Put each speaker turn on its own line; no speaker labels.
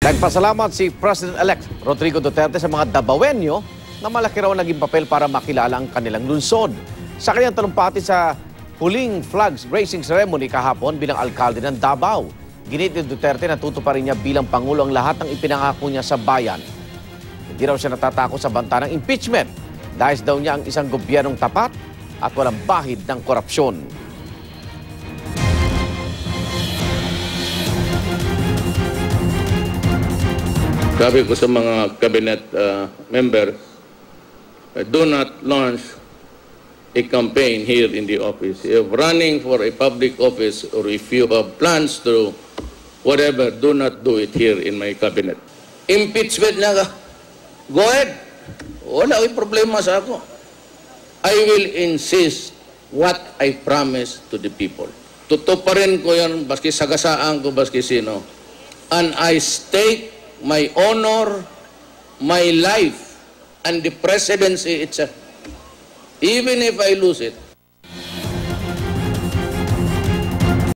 Nagpasalamat si President-elect Rodrigo Duterte sa mga Dabawenyo na malaki raw naging papel para makilala ang kanilang lungsod. Sa kanyang talumpati sa huling flags raising ceremony kahapon bilang alkalde ng Davao, ginit ni Duterte na tutuparin niya bilang Pangulo ang lahat ng ipinangako niya sa bayan. Hindi raw siya natatakot sa banta ng impeachment dahil daw niya ang isang gobyernong tapat at walang bahid ng korupsyon.
Sabi ko sa mga cabinet member, do not launch a campaign here in the office. If running for a public office or if you have plans to whatever, do not do it here in my cabinet. Impeachment na ka. Go ahead. Wala yung problema sa ako. I will insist what I promise to the people. Tutuparin ko yan, baski sagasaan ko, baski sino. And I stake my honor, my life, and the presidency itself. Even if I lose it,